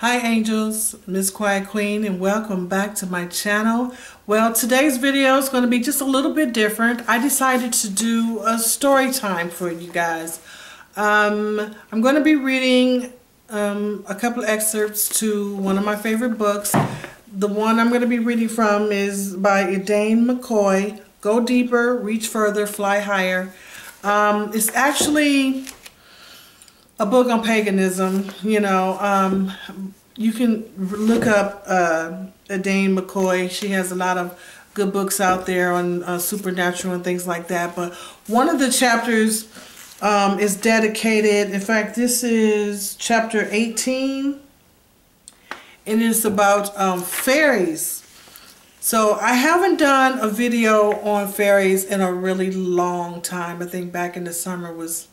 Hi angels, Miss Quiet Queen, and welcome back to my channel. Well, today's video is going to be just a little bit different. I decided to do a story time for you guys. I'm going to be reading a couple of excerpts to one of my favorite books. The one I'm going to be reading from is by Edain McCoy, Go Deeper, Reach Further, Fly Higher. It's actually a book on paganism. You know, you can look up Edain McCoy. She has a lot of good books out there on supernatural and things like that. But one of the chapters is dedicated, in fact, this is chapter 18, and it's about fairies. So I haven't done a video on fairies in a really long time. I think back in the summer was,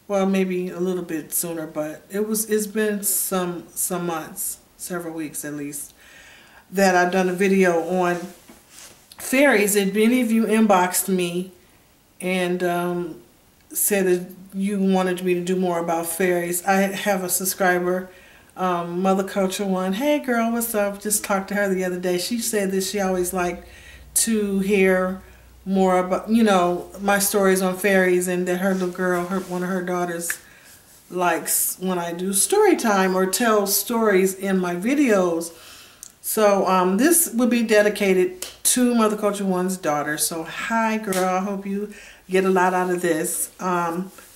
well, maybe a little bit sooner, but it's been some months, several weeks at least, that I've done a video on fairies. And many of you inboxed me and said that you wanted me to do more about fairies. I have a subscriber, Mother Culture One. Hey girl, what's up? Just talked to her the other day. She said that she always liked to hear more about, you know, my stories on fairies, and that her little girl, one of her daughters, likes when I do story time or tell stories in my videos. So this will be dedicated to Mother Culture One's daughter. So hi girl, I hope you get a lot out of this,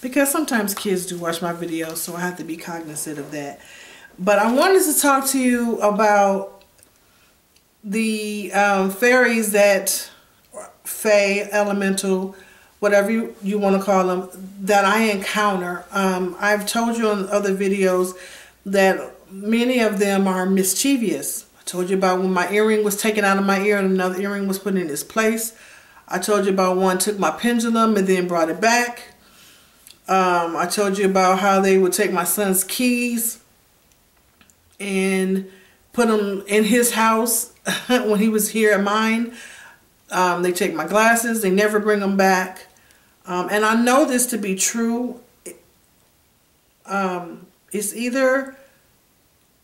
because sometimes kids do watch my videos, so I have to be cognizant of that. But I wanted to talk to you about the fairies that, Faye, elemental, whatever you want to call them, that I encounter. I've told you on other videos that many of them are mischievous. I told you about when my earring was taken out of my ear and another earring was put in its place. I told you about one took my pendulum and then brought it back. I told you about how they would take my son's keys and put them in his house when he was here at mine. They take my glasses, they never bring them back. And I know this to be true. It's either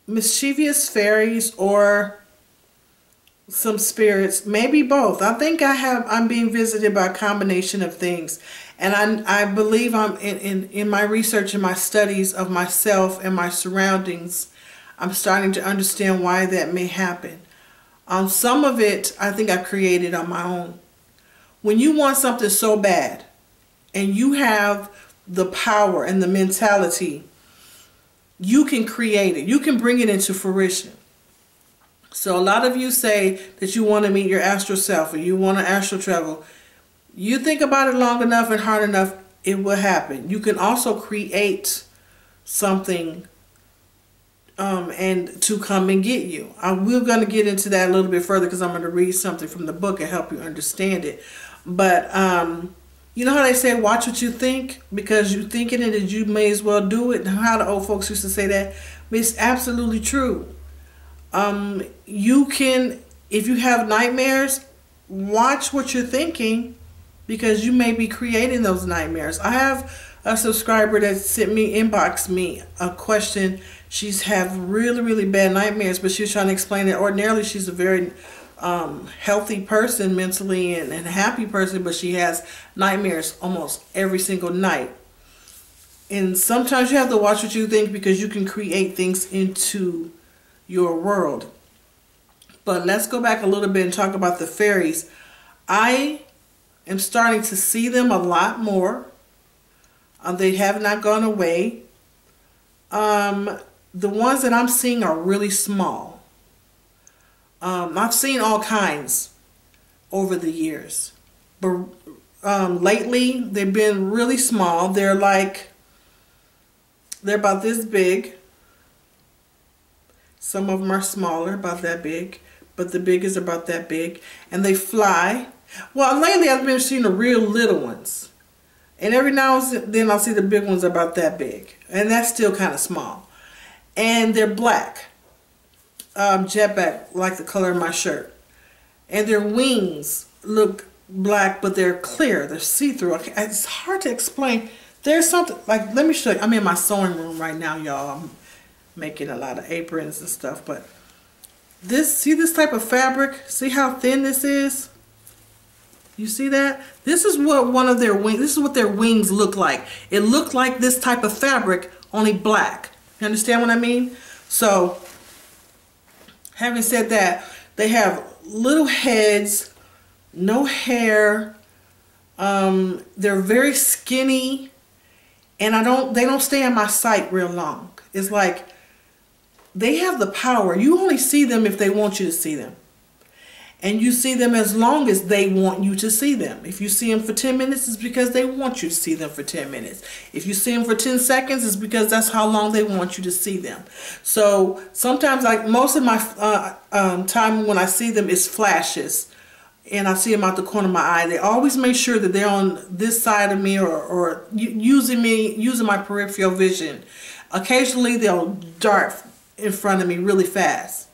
mischievous fairies or some spirits, maybe both. I think I'm being visited by a combination of things. And I believe I'm in my research and my studies of myself and my surroundings, I'm starting to understand why that may happen. Some of it I think I created on my own. When you want something so bad and you have the power and the mentality, you can create it. You can bring it into fruition. So a lot of you say that you want to meet your astral self or you want to astral travel. You think about it long enough and hard enough, it will happen. You can also create something and to come and get you. We're going to get into that a little bit further because I'm going to read something from the book and help you understand it. But you know how they say, watch what you think, because you're thinking it and you may as well do it. How the old folks used to say that. But it's absolutely true. You can, if you have nightmares, watch what you're thinking, because you may be creating those nightmares. I have a subscriber that inboxed me a question. She's have really bad nightmares, but she was trying to explain that ordinarily she's a very healthy person mentally and a happy person, but she has nightmares almost every single night. And sometimes you have to watch what you think, because you can create things into your world. But let's go back a little bit and talk about the fairies. I am starting to see them a lot more. They have not gone away. The ones that I'm seeing are really small. I've seen all kinds over the years, but lately they've been really small. They're about this big. Some of them are smaller, about that big, but the big is about that big, and they fly. Well, lately I've been seeing the real little ones, and every now and then I'll see the big ones about that big, and that's still kind of small. And they're black, jet black, like the color of my shirt. And their wings look black, but they're clear, they're see-through. It's hard to explain. There's something, like, let me show you. I'm in my sewing room right now, y'all. making a lot of aprons and stuff. But see this type of fabric? See how thin this is? You see that? This is what one of their wings, this is what their wings look like. It looked like this type of fabric, only black. You understand what I mean? So, having said that, they have little heads, no hair. They're very skinny, and they don't stay in my sight real long. It's like they have the power. You only see them if they want you to see them. And you see them as long as they want you to see them. If you see them for 10 minutes, it's because they want you to see them for 10 minutes. If you see them for 10 seconds, it's because that's how long they want you to see them. So sometimes, like most of my time when I see them is flashes. And I see them out the corner of my eye. They always make sure that they're on this side of me or using my peripheral vision. Occasionally they'll dart in front of me really fast.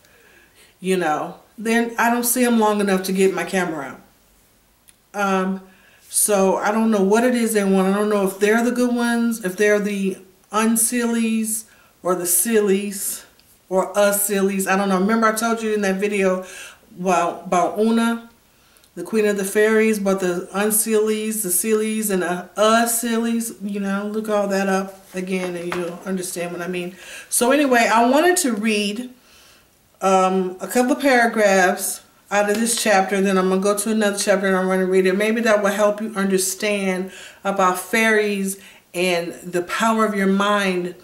You know. Then I don't see them long enough to get my camera out. So I don't know what it is they want. I don't know if they're the good ones, if they're the unsillies or the sillies or us sillies. I don't know. Remember I told you in that video about Una, the queen of the fairies, but the unsillies, the sillies, and the us sillies. You know, look all that up again and you'll understand what I mean. So anyway, I wanted to read a couple of paragraphs out of this chapter, then I'm going to go to another chapter and I'm going to read it. Maybe that will help you understand about fairies and the power of your mind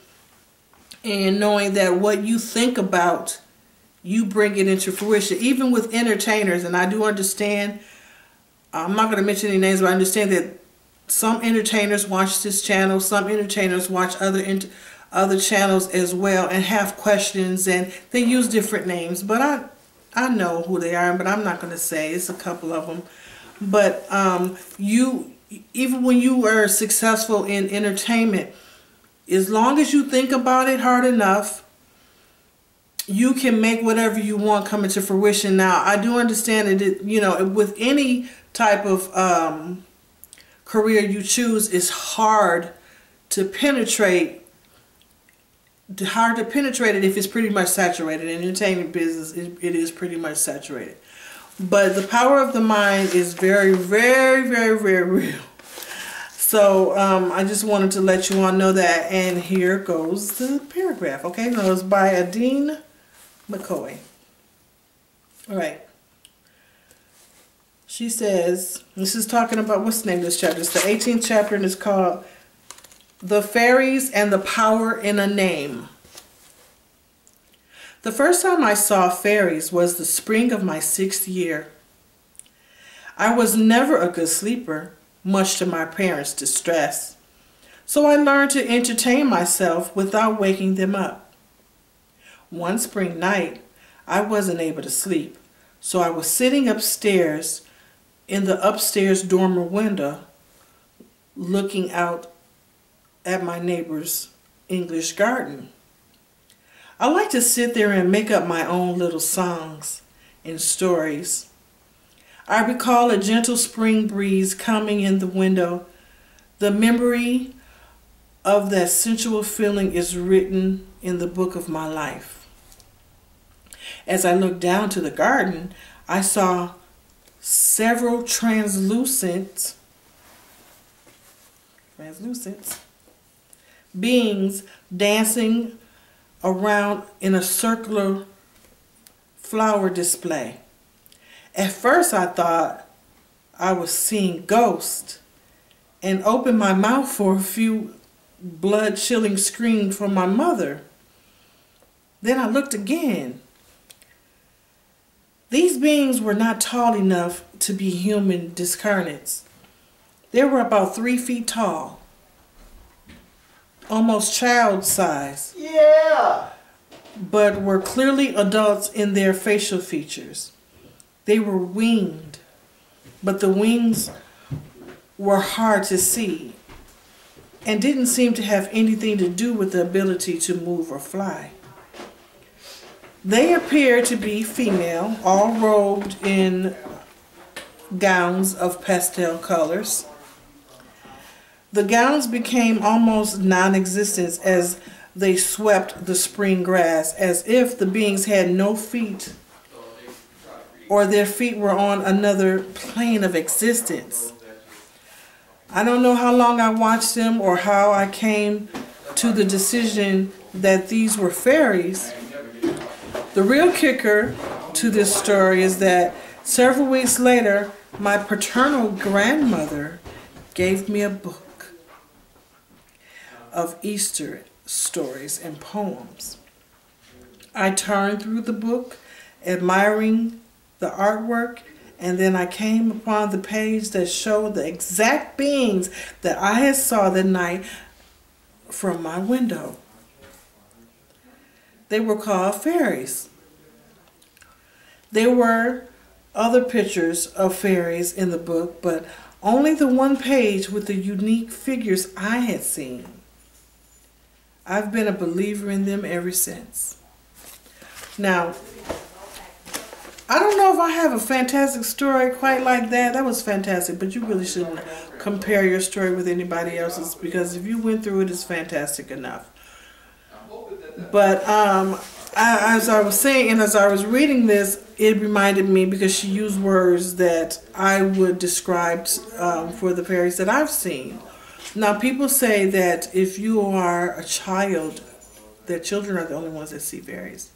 and knowing that what you think about, you bring it into fruition. Even with entertainers, and I do understand, I'm not going to mention any names, but I understand that some entertainers watch this channel, some entertainers watch other channels as well and have questions, and they use different names, but I know who they are, but I'm not going to say. It's a couple of them. But even when you are successful in entertainment, as long as you think about it hard enough, you can make whatever you want come into fruition. Now, I do understand that, you know, with any type of career you choose, it's hard to penetrate. Hard to penetrate it if it's pretty much saturated. In the entertainment business, it is pretty much saturated. But the power of the mind is very, very, very, very real. So I just wanted to let you all know that. And here goes the paragraph. Okay, no, it's by Edain McCoy. All right. She says, this is talking about, what's the name of this chapter? It's the 18th chapter, and it's called The Fairies and the Power in a Name. The first time I saw fairies was the spring of my 6th year. I was never a good sleeper, much to my parents' distress, so I learned to entertain myself without waking them up. One spring night, I wasn't able to sleep, so I was sitting upstairs in the upstairs dormer window, looking out at my neighbor's English garden. I like to sit there and make up my own little songs and stories. I recall a gentle spring breeze coming in the window. The memory of that sensual feeling is written in the book of my life. As I looked down to the garden, I saw several translucent beings dancing around in a circular flower display. At first I thought I was seeing ghosts and opened my mouth for a few blood-chilling screams from my mother. Then I looked again. These beings were not tall enough to be human discarnates. They were about 3 feet tall, almost child size. Yeah. But were clearly adults in their facial features. They were winged, but the wings were hard to see and didn't seem to have anything to do with the ability to move or fly. They appeared to be female, all robed in gowns of pastel colors. The gowns became almost non-existent as they swept the spring grass, as if the beings had no feet or their feet were on another plane of existence. I don't know how long I watched them or how I came to the decision that these were fairies. The real kicker to this story is that several weeks later, my paternal grandmother gave me a book of Easter stories and poems. I turned through the book, admiring the artwork, and then I came upon the page that showed the exact beings that I had saw that night from my window. They were called fairies. There were other pictures of fairies in the book, but only the one page with the unique figures I had seen. I've been a believer in them ever since. Now, I don't know if I have a fantastic story quite like that. That was fantastic, but you really shouldn't compare your story with anybody else's, because if you went through it, it's fantastic enough. But as I was saying, and as I was reading this, it reminded me, because she used words that I would describe for the fairies that I've seen. Now, people say that if you are a child, that children are the only ones that see fairies.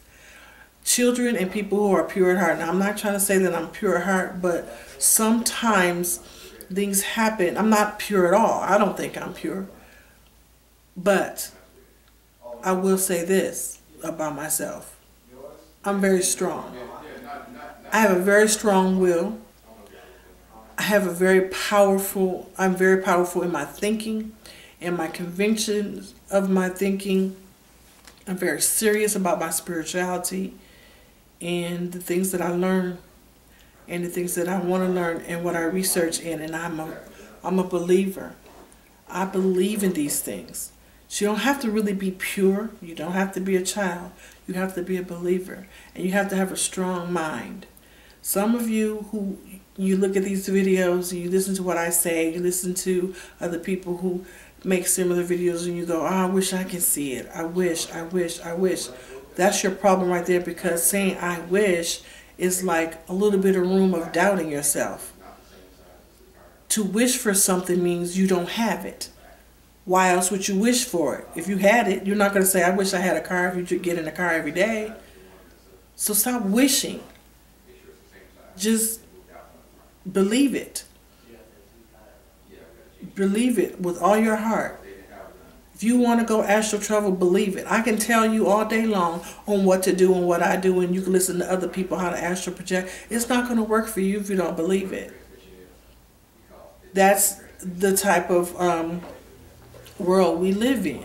Children and people who are pure at heart. Now, I'm not trying to say that I'm pure at heart, but sometimes things happen. I'm not pure at all. I don't think I'm pure. But I will say this about myself. I'm very strong. I have a very strong will. I'm very powerful in my thinking and my convictions of my thinking. I'm very serious about my spirituality and the things that I learn and the things that I want to learn and what I research in. And I'm a believer. I believe in these things. So you don't have to really be pure. You don't have to be a child. You have to be a believer. And you have to have a strong mind. Some of you who you look at these videos, you listen to what I say, you listen to other people who make similar videos, and you go, oh, I wish I could see it. I wish, I wish, I wish. That's your problem right there, because saying I wish is like a little bit of room of doubting yourself. To wish for something means you don't have it. Why else would you wish for it? If you had it, you're not going to say, I wish I had a car, if you get in a car every day. So stop wishing. Just believe it. Believe it with all your heart. If you want to go astral travel, believe it. I can tell you all day long on what to do and what I do, and you can listen to other people how to astral project. It's not going to work for you if you don't believe it. That's the type of world we live in.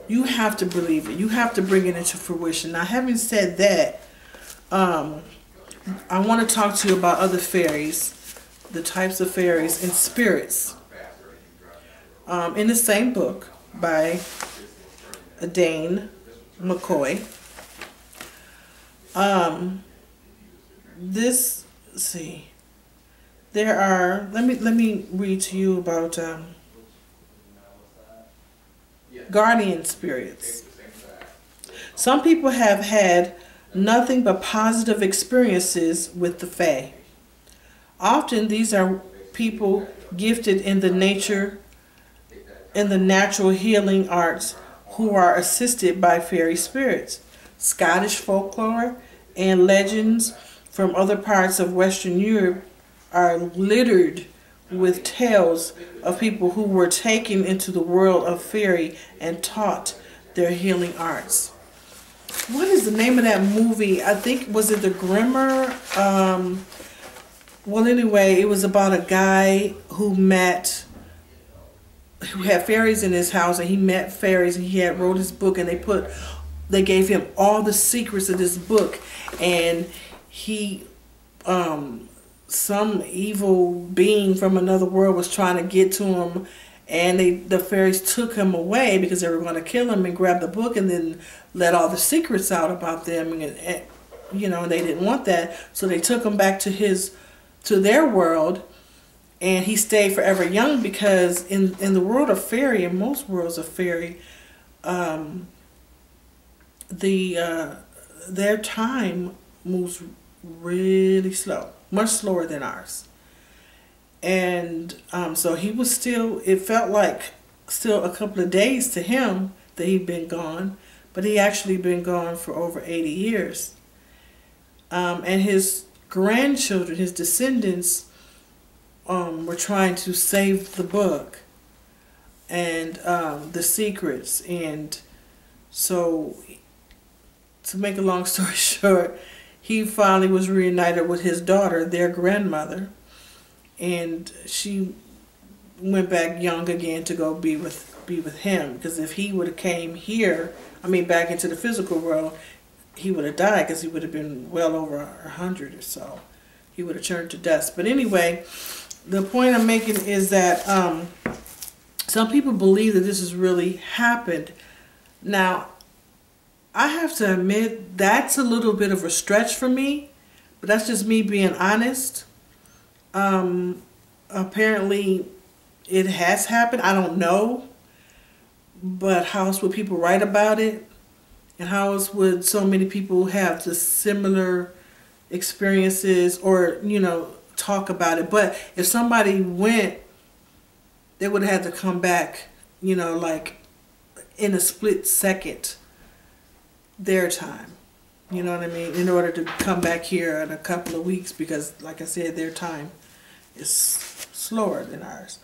You have to believe it. You have to bring it into fruition. Now, having said that, I want to talk to you about other fairies, the types of fairies and spirits. In the same book by Edain McCoy, there are, let me read to you about guardian spirits. Some people have had nothing but positive experiences with the Fae. Often these are people gifted in the natural healing arts who are assisted by fairy spirits. Scottish folklore and legends from other parts of Western Europe are littered with tales of people who were taken into the world of fairy and taught their healing arts. What is the name of that movie? I think, was it The Grimmer? Well, anyway, it was about a guy who had fairies in his house, and he met fairies, and he had wrote his book, and they gave him all the secrets of this book, and he some evil being from another world was trying to get to him, and the fairies took him away because they were going to kill him, and grabbed the book and then let all the secrets out about them, and you know, they didn't want that, so they took him back to their world, and he stayed forever young, because in the world of fairy, in most worlds of fairy, their time moves really slow, much slower than ours. And so he was still, it felt like still a couple of days to him that he'd been gone, but he actually been gone for over 80 years. And his grandchildren, his descendants, were trying to save the book and the secrets. And so, to make a long story short, he finally was reunited with his daughter, their grandmother, and she went back young again to go be with him. Because if he would have came here, I mean back into the physical world, he would have died, because he would have been well over 100 or so. He would have turned to dust. But anyway, the point I'm making is that some people believe that this has really happened. Now, I have to admit that's a little bit of a stretch for me, but that's just me being honest. Apparently it has happened. I don't know, but how else would people write about it? And how else would so many people have the similar experiences or, you know, talk about it? But if somebody went, they would have had to come back, you know, like in a split second, their time. You know what I mean? In order to come back here in a couple of weeks, because like I said, their time is slower than ours.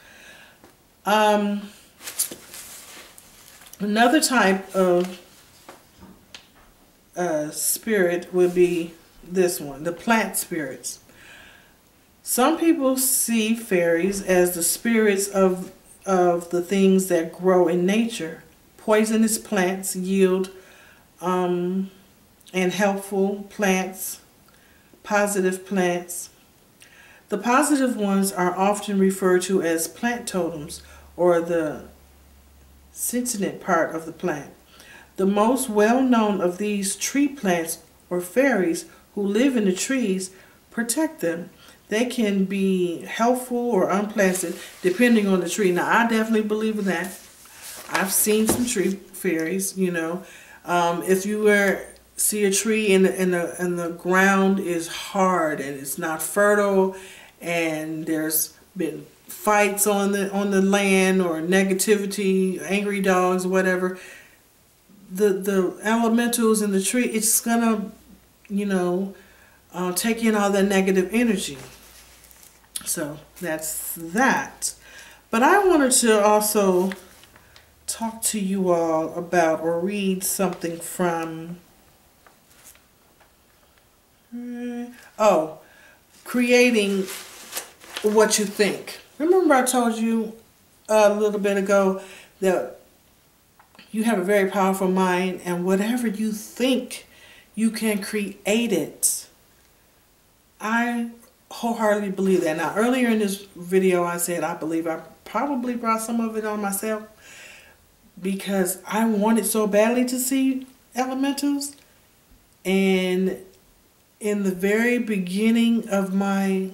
Another type of spirit would be this one, the plant spirits. Some people see fairies as the spirits of the things that grow in nature. Poisonous plants yield and helpful plants, positive plants. The positive ones are often referred to as plant totems, or the sentient part of the plant. The most well-known of these tree plants, or fairies, who live in the trees, protect them. They can be helpful or unpleasant depending on the tree. Now, I definitely believe in that. I've seen some tree fairies, you know. If you see a tree and the ground is hard and it's not fertile, and there's been fights on the land, or negativity, angry dogs, whatever, the elementals in the tree, it's gonna, you know, take in all that negative energy. So that's that. But I wanted to also talk to you all about, or read something from, creating what you think. Remember I told you a little bit ago that you have a very powerful mind, and whatever you think, you can create it. I wholeheartedly believe that. Now, earlier in this video, I said I believe I probably brought some of it on myself, because I wanted so badly to see elementals. And in the very beginning of my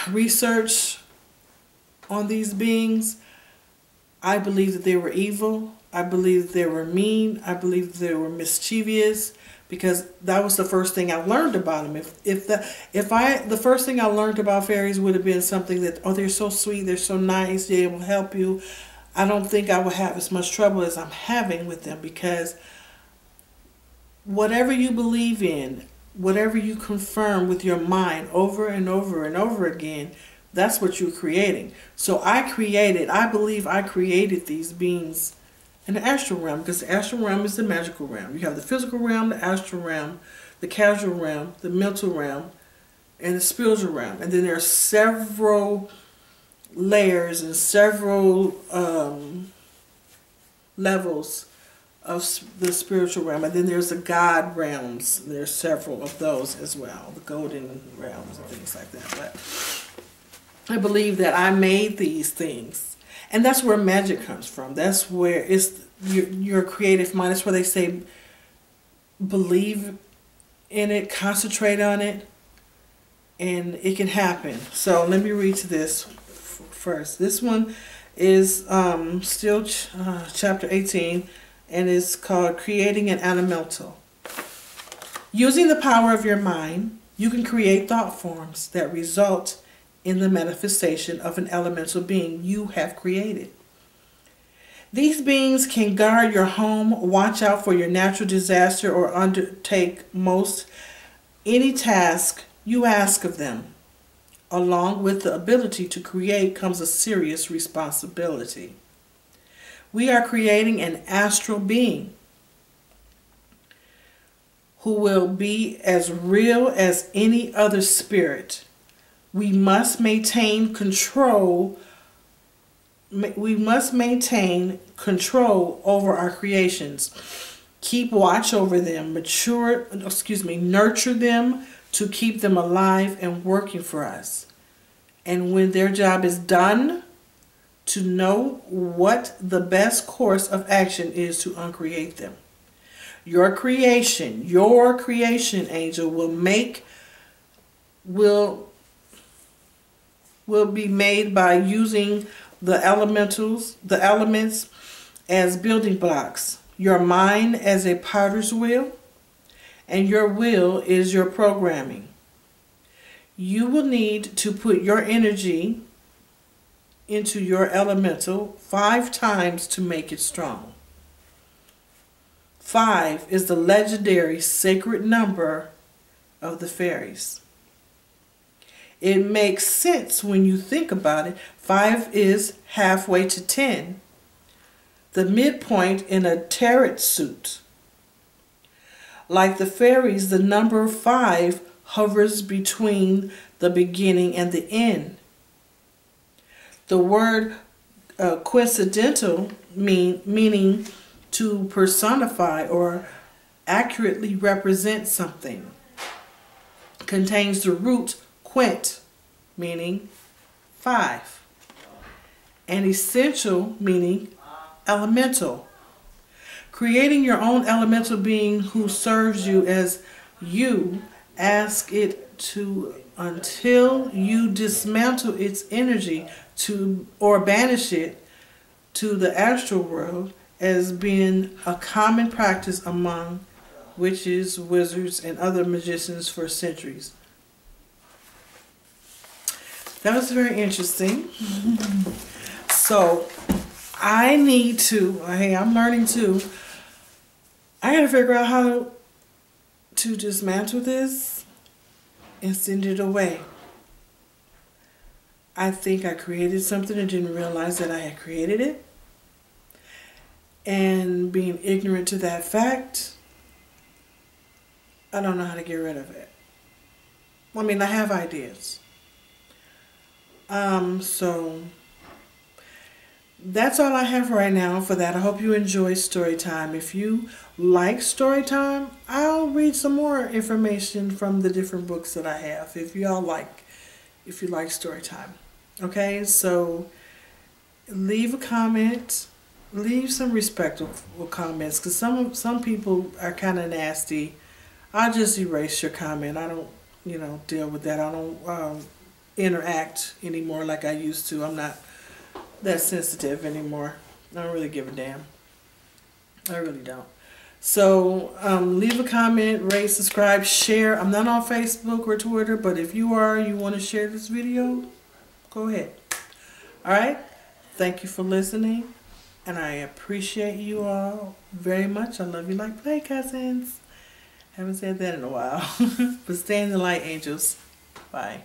research on these beings, I believed that they were evil. I believed that they were mean. I believed that they were mischievous, because that was the first thing I learned about them. The first thing I learned about fairies would have been something that, oh, they're so sweet, they're so nice, they will help you, I don't think I would have as much trouble as I'm having with them, because whatever you believe in, whatever you confirm with your mind over and over and over again, that's what you're creating. So I believe I created these beings in the astral realm, because the astral realm is the magical realm. You have the physical realm, the astral realm, the causal realm, the mental realm, and the spiritual realm. And then there are several layers and several levels of the spiritual realm. And then there's the God realms. There's several of those as well, the golden realms and things like that. But I believe that I made these things. And that's where magic comes from. That's where it's your creative mind. That's where they say believe in it, concentrate on it, and it can happen. So let me read to this first. This one is still chapter 18, and it's called Creating an Elemental. Using the power of your mind, you can create thought forms that result in the manifestation of an elemental being you have created. These beings can guard your home, watch out for your natural disaster, or undertake most any task you ask of them. Along with the ability to create comes a serious responsibility. We are creating an astral being who will be as real as any other spirit. We must maintain control. We must maintain control over our creations. Keep watch over them, nurture them to keep them alive and working for us. And when their job is done, to know what the best course of action is to uncreate them. Your creation, angel, will be made by using the elements as building blocks. Your mind as a potter's wheel, and your will is your programming. You will need to put your energy into your elemental 5 times to make it strong. 5 is the legendary sacred number of the fairies. It makes sense when you think about it. 5 is halfway to 10, the midpoint in a tarot suit. Like the fairies, the number 5 hovers between the beginning and the end. The word coincidental meaning to personify or accurately represent something, contains the root quint, meaning 5, and essential, meaning elemental. Creating your own elemental being who serves you as you ask it to until you dismantle its energy or banish it to the astral world as being a common practice among witches, wizards, and other magicians for centuries. That was very interesting. So I need to, hey, I'm learning too. I gotta figure out how to dismantle this and send it away. I think I created something and didn't realize that I had created it. And being ignorant to that fact, I don't know how to get rid of it. I mean, I have ideas. So that's all I have right now for that. I hope you enjoy story time. If you like story time, I'll read some more information from the different books that I have. If you like story time. Okay, so leave a comment. Leave some respectful comments, because some people are kind of nasty. I'll just erase your comment. I don't, deal with that. I don't interact anymore like I used to. I'm not that sensitive anymore. I don't really give a damn. I really don't. So leave a comment, rate, subscribe, share. I'm not on Facebook or Twitter, but if you want to share this video, go ahead. All right. Thank you for listening. And I appreciate you all very much. I love you like play cousins. Haven't said that in a while. But stay in the light, angels. Bye.